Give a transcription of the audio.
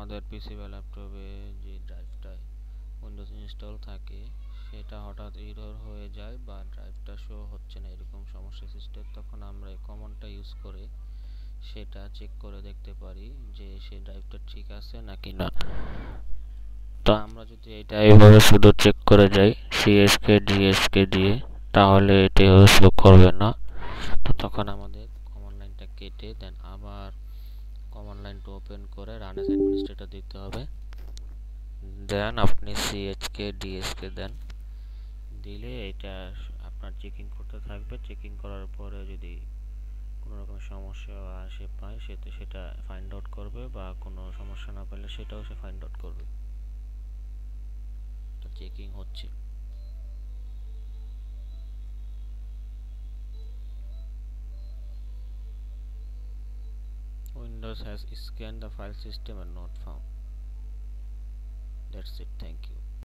আমাদের পিসি বা ল্যাপটপে যে ড্রাইভটা উইন্ডোজ ইনস্টল থাকে সেটা হঠাৎ এরর হয়ে যায় বা ড্রাইভটা শো হচ্ছে না, এরকম সমস্যা সৃষ্টি হয়, তখন আমরা এই কমান্ডটা ইউজ করে সেটা চেক করে দেখতে পারি যে সেই ড্রাইভটা ঠিক আছে নাকি না। তো আমরা যদি এটা এইভাবে শুধু চেক করে যাই csk dsk দিয়ে, তাহলে এটি শো করবে না। তো তখন আমাদের কমান্ড লাইনটা কেটে দেন আবার কমান্ড লাইনটা ওপেন করে রান অ্যাজ অ্যাডমিনিস্ট্রেটর দিতে হবে। দেন আপনি chk dsk দেন, দিলে এটা আপনার চেকিং করতে থাকবে। চেকিং করার পরে যদি কোনো রকম সমস্যা আসে পায় সেটা ফাইন্ড আউট করবে, বা কোনো সমস্যা না পেলে সেটাও সে ফাইন্ড আউট করবে। তো চেকিং হচ্ছে। Windows has scanned the file system and not found. That's it. Thank you.